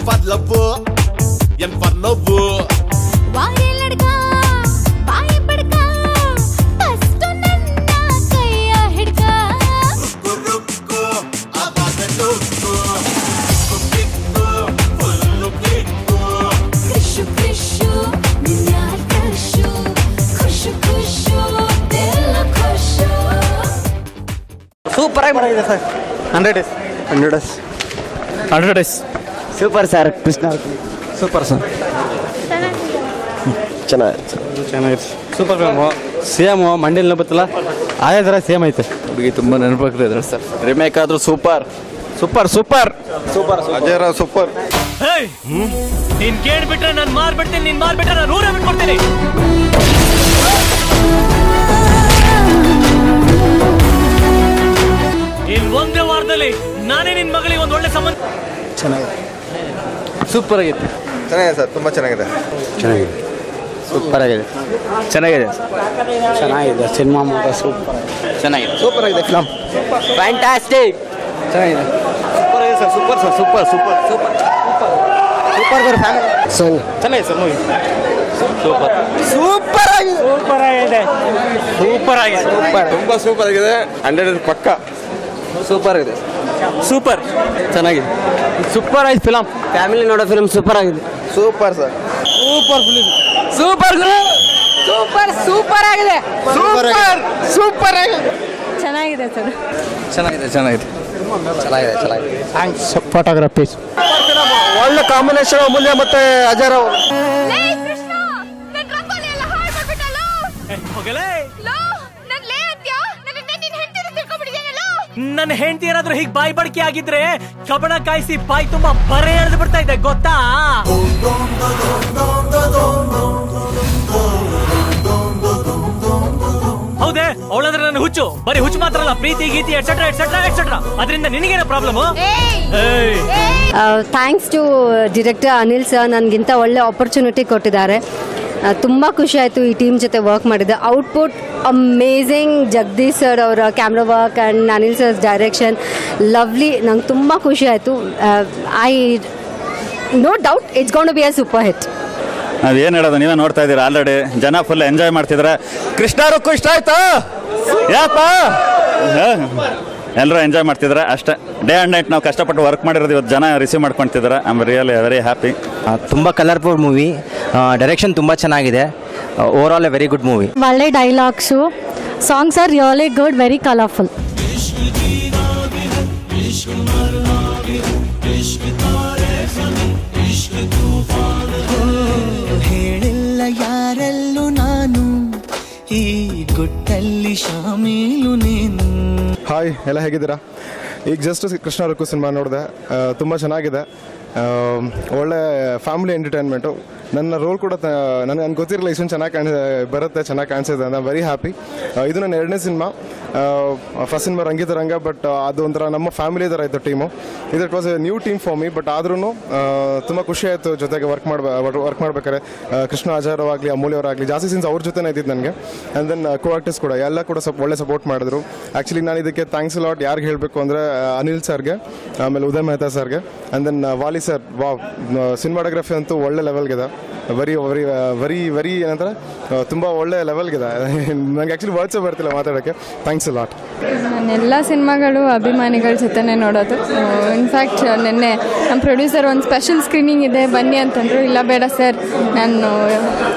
for love, M for love. वारे लड़का bye पड़का first नन्ना कया हिड़का रुको आवाज रुको किक्को फुल किक्को खुशु खुशु निन्यार खुशु खुशु खुशु दिल खुशु ಸೂಪರ್ ಆಗಿ ಮಾಡಿದೆ sir 100 days super sir Krishna super sir ಚೆನ್ನಾಗಿದೆ ಸೂಪರ್ ಫಿಲ್ಮು ಸೇಮು ಮಂಡಿಲ್ ಬತ್ತಲ್ಲ ಅದೇ ಥರ ಸೇಮ್ ಐತೆ ಹುಡುಗಿ ತುಂಬ ನೆನಪಾಗ್ತಾ ಇದ್ದಾರೆ ಸರ್ ರಿಮೇಕ್ ಆದರೂ ಸೂಪರ್ ಸೂಪರ್ ಸೂಪರ್ ಸೂಪರ್ ಅಜಯರ ಸೂಪರ್ ನೀನ್ ಕೇಳ್ಬಿಟ್ರೆ ನಾನು ಮಾರ್ಬಿಡ್ತೀನಿ, ನೀನ್ ಮಾರ್ಬಿಟ್ರೆ ನಾನು ಊರೇ ಬಿಟ್ಕೊಡ್ತೀನಿ. ಇನ್ ಒಂದೇ ವಾರದಲ್ಲಿ ನಾನೇ ನಿನ್ ಮಗಳಿಗೆ ಒಂದು ಒಳ್ಳೆ ಸಂಬಂಧ. ಚೆನ್ನಾಗಿದೆ ಸೂಪರ್ ಆಗಿದೆ ಚೆನ್ನಾಗಿದೆ ಸರ್ ತುಂಬ ಚೆನ್ನಾಗಿದೆ ಸೂಪರ್ ಆಗಿದೆ ಚೆನ್ನಾಗಿದೆ ಸಿನಿಮಾ ಮಾತ್ರ ಸೂಪರ್ ಚೆನ್ನಾಗಿದೆ ಸೂಪರ್ ಆಗಿದೆ ಫಿಲಮ್ ಫ್ಯಾಂಟಾಸ್ಟಿಕ್ ಚೆನ್ನಾಗಿದೆ ಸೂಪರ್ ಆಗಿದೆ sir super super super family song ಚೆನ್ನಾಗಿದೆ ಸರ್ ಮೂವಿ ಸೂಪರ್ ಆಗಿದೆ ತುಂಬ ಸೂಪರ್ ಆಗಿದೆ 100 ಪಕ್ಕ ಸೂಪರ್ ಆಗಿದೆ ಸೂಪರ್ ಚೆನ್ನಾಗಿದೆ ಸೂಪರ್ ಆಗಿದೆ ಫಿಲಮ್ ಫ್ಯಾಮಿಲಿ ನೋಡೋ ಫಿಲಮ್ ಸೂಪರ್ ಆಗಿದೆ super sir super film super ಆಗಿದೆ ಸೂಪರ್ ಆಗಿದೆ ಚೆನ್ನಾಗಿದೆ ಸರ್ ಚೆನ್ನಾಗಿದೆ ಥ್ಯಾಂಕ್ಸ್ ಫೋಟೋಗ್ರಫಿ ಒಳ್ಳೆ ಕಾಂಬಿನೇಷನ್ ಅಮೂಲ್ಯ ಮತ್ತೆ ಅಜಯ್ ರಾವ್ ಲೇ ಕೃಷ್ಣ ನನ್ನ ರಂಗೋಲಿ ಎಲ್ಲ ಹಾಳು ಮಾಡ್ಬಿಟ್ಟಲ್ಲ ಹೋಗಲೇ ಲೋ ನನ್ನ ಲೇ ಅಂತ್ಯಾ ನನ್ನ ನಿನ್ನ ಹೆಂಡತಿ ತಿಳ್ಕೊಂಡ್ಬಿಟ್ಟಿದ್ದೀನಲ್ಲ. ನನ್ನ ಹೆಂಡತಿ ಏನಾದ್ರೂ ಹೀಗೆ ಬಾಯಿ ಬಡಕೆ ಆಗಿದ್ರೆ ಕಬಣ ಕಾಯಿಸಿ ಬಾಯಿ ತುಂಬಾ ಬರೆ ಎಳೆದು ಬಿಡ್ತಾ ಇದೆ ಗೊತ್ತಾ? ಹೌದೇ ಅವಳಂದ್ರೆ ನನ್ನ ಹುಚ್ಚು, ಬರೀ ಹುಚ್ಚು ಮಾತ್ರ ಅಲ್ಲ, ಪ್ರೀತಿ ಗೀತಿ ಎಟ್ಸೆಟ್ರಾ ಎಟ್ಸೆಟ್ರಾ ಎಟ್ಸೆಟ್ರಾ. ಅದರಿಂದ ನಿನಗೇನ problem? Thanks to director Anil sir ನನಗಿಂತ ಒಳ್ಳೆ ಆಪರ್ಚುನಿಟಿ ಕೊಟ್ಟಿದ್ದಾರೆ. ತುಂಬ ಖುಷಿ ಆಯಿತು ಈ ಟೀಮ್ ಜೊತೆ ವರ್ಕ್ ಮಾಡಿದ್ದೆ. Output amazing. ಜಗದೀಶ್ ಸರ್ ಅವರ camera work and Anil sir's direction lovely. ನಂಗೆ ತುಂಬ ಖುಷಿ ಆಯಿತು. No doubt it's gonna be a super hit. ಅದೇನು ಹೇಳೋದು, ನೀವೇ ನೋಡ್ತಾ ಇದ್ದೀರಾ ಆಲ್ರೆಡಿ. ಜನ ಫುಲ್ ಎಂಜಾಯ್ ಮಾಡ್ತಿದ್ದಾರೆ. ಕೃಷ್ಣಾರಕ್ಕೂ ಇಷ್ಟ ಆಯ್ತಾ? ಯಾಕ ಎಲ್ಲರೂ ಎಂಜಾಯ್ ಮಾಡ್ತಿದ್ದಾರೆ ಅಷ್ಟೇ. ಡೇ ಆ್ಯಂಡ್ ನೈಟ್ ನಾವು ಕಷ್ಟಪಟ್ಟು ವರ್ಕ್ ಮಾಡಿರೋದು ಇವತ್ತು ಜನ ರಿಸೀವ್ ಮಾಡ್ಕೊತಿದ್ದಾರೆ. I am really very happy. ತುಂಬ ಕಲರ್ಫುಲ್ ಮೂವಿ, ಡೈರೆಕ್ಷನ್ ತುಂಬ ಚೆನ್ನಾಗಿದೆ. Overall a very good movie. ಒಳ್ಳೆ dialogues, songs are really good, very colourful. ಹೇಳಿಲ್ಲ ಯಾರೆಲ್ಲೂ ನಾನು, ಈ ಗುಟ್ಟಲ್ಲಿ ಶಾಮೀಲು ನೀನು. ಹಾಯ್, ಎಲ್ಲ ಹೇಗಿದ್ದೀರಾ? ಈಗ ಜಸ್ಟ್ ಕೃಷ್ಣಾರಕ್ಕೂ ಸಿನಿಮಾ ನೋಡಿದೆ, ತುಂಬ ಚೆನ್ನಾಗಿದೆ. ಒಳ್ಳೆ ಫ್ಯಾಮಿಲಿ ಎಂಟರ್ಟೈನ್ಮೆಂಟು. ನನ್ನ ರೋಲ್ ಕೂಡ ನನಗೆ ಗೊತ್ತಿರಲಿಲ್ಲ ಇಷ್ಟೊಂದು ಚೆನ್ನಾಗಿ ಕಾಣಿಸಿದೆ. ನಾನು ವೆರಿ ಹ್ಯಾಪಿ. ಇದು ನನ್ನ 2ನೇ cinema. First cinema Rangitaranga, but ಅದು ಒಂಥರ ನಮ್ಮ ಫ್ಯಾಮಿಲಿ ಥರ ಇತ್ತು ಟೀಮು. ಇದು it was a new team for me, but ಆದ್ರೂ ತುಂಬ ಖುಷಿ ಆಯಿತು ಜೊತೆಗೆ ವರ್ಕ್ ಮಾಡ್ಬೇಕಾದ್ರೆ. ಕೃಷ್ಣ ಅಜಯ್ ರಾವ್ ಆಗಲಿ, ಅಮೂಲ್ಯ ಅವರಾಗಲಿ, ಜಾಸ್ತಿ ಸೀನ್ಸ್ ಅವ್ರ ಜೊತೆನೇ ಇದ್ದಿದ್ದು ನನಗೆ. ಆ್ಯಂಡ್ ದೆನ್ ಕೋ ಆರ್ಟಿಸ್ಟ್ ಕೂಡ ಎಲ್ಲ ಕೂಡ ಒಳ್ಳೆ ಸಪೋರ್ಟ್ ಮಾಡಿದ್ರು. ಆ್ಯಕ್ಚುಲಿ ನಾನು ಇದಕ್ಕೆ ಥ್ಯಾಂಕ್ಸ್ ಲಾಟ್ ಯಾರಿಗೆ ಹೇಳಬೇಕು ಅಂದರೆ ಅನಿಲ್ ಸರ್ಗೆ, ಆಮೇಲೆ ಉದಯ್ ಮೆಹ್ತಾ ಸರ್ಗೆ, and then Vali sir. Cinematography ಅಂತೂ ಒಳ್ಳೆ ಲೆವೆಲ್ಗಿದೆ. ವೆರಿ ವೆರಿ ವೆರಿ ವೆರಿ ಏನಂತಾರೆ, ತುಂಬ ಒಳ್ಳೆ ಲೆವೆಲ್ಗಿದೆ. ನನಗೆ ಆ್ಯಕ್ಚುಲಿ ವರ್ಡ್ಸೇ ಬರ್ತಿಲ್ಲ ಮಾತಾಡೋಕ್ಕೆ. Thanks a lot. ನಾನೆಲ್ಲ ಸಿನಿಮಾಗಳು ಅಭಿಮಾನಿಗಳ ಜೊತೆನೇ ನೋಡೋದು. ಇನ್ಫ್ಯಾಕ್ಟ್ ನಿನ್ನೆ ನಮ್ಮ ಪ್ರೊಡ್ಯೂಸರ್ ಒಂದು ಸ್ಪೆಷಲ್ ಸ್ಕ್ರೀನಿಂಗ್ ಇದೆ ಬನ್ನಿ ಅಂತಂದರು. ಇಲ್ಲ ಬೇಡ ಸರ್, ನಾನು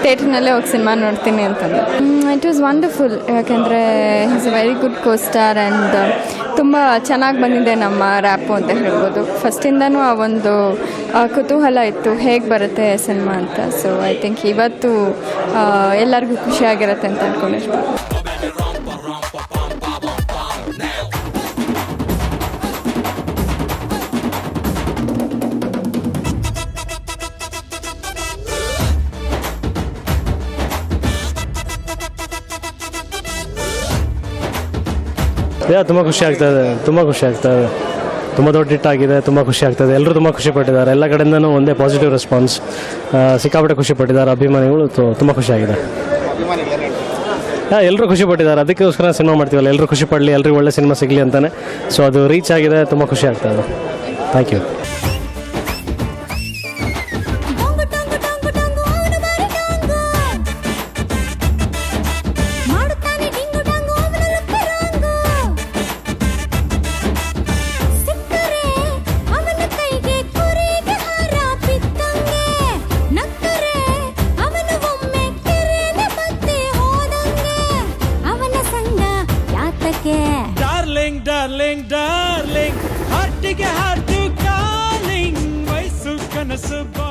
ಥಿಯೇಟ್ರ್ನಲ್ಲೇ ಹೋಗಿ ಸಿನಿಮಾ ನೋಡ್ತೀನಿ ಅಂತಂದು. It was wonderful. ಯಾಕೆಂದರೆ is a very good costar and ತುಂಬ ಚೆನ್ನಾಗಿ ಬಂದಿದೆ ನಮ್ಮ ರ್ಯಾಪು ಅಂತ ಹೇಳ್ಬೋದು. ಫಸ್ಟಿಂದನೂ ಆ ಒಂದು ಕುತೂಹಲ ಇತ್ತು ಹೇಗೆ ಬರುತ್ತೆ ಸಿನಿಮಾ ಅಂತ. ಸೊ ಐ ಥಿಂಕ್ ಇವತ್ತು ಎಲ್ಲರಿಗೂ ಖುಷಿಯಾಗಿರುತ್ತೆ ಅಂತ ಅಂದ್ಕೊಂಡಿರ್ಬೋದು. ತುಂಬ ಖುಷಿ ಆಗ್ತಾಯಿದೆ. ತುಂಬ ದೊಡ್ಡ ಹಿಟ್ ಆಗಿದೆ. ತುಂಬ ಖುಷಿ ಆಗ್ತಾಯಿದೆ. ಎಲ್ಲರೂ ತುಂಬ ಖುಷಿ ಪಟ್ಟಿದ್ದಾರೆ. ಎಲ್ಲ ಕಡೆಯಿಂದನೂ ಒಂದೇ ಪಾಸಿಟಿವ್ ರೆಸ್ಪಾನ್ಸ್. ಸಿಕ್ಕಾಪಟ್ಟೆ ಖುಷಿ ಪಟ್ಟಿದ್ದಾರೆ ಅಭಿಮಾನಿಗಳು. ತುಂಬ ಖುಷಿಯಾಗಿದೆ. ಎಲ್ಲರೂ ಖುಷಿ ಪಟ್ಟಿದ್ದಾರೆ. ಅದಕ್ಕೋಸ್ಕರ ಸಿನಿಮಾ ಮಾಡ್ತೀವಲ್ಲ, ಎಲ್ಲರೂ ಖುಷಿ ಪಡಲಿ, ಎಲ್ಲರಿಗೂ ಒಳ್ಳೆ ಸಿನಿಮಾ ಸಿಗಲಿ ಅಂತಲೇ. ಸೊ ಅದು ರೀಚ್ ಆಗಿದೆ. ತುಂಬ ಖುಷಿ ಆಗ್ತಾಯಿದೆ. Thank you. ಡಾರ್ಲಿಂಗ್ ಹಾರ್ಟಿಗೆ ಹಾರ್ಟು ಕಾಲಿಂಗ್ ವಯಸ್ಸು ಕನಸು ಬೌ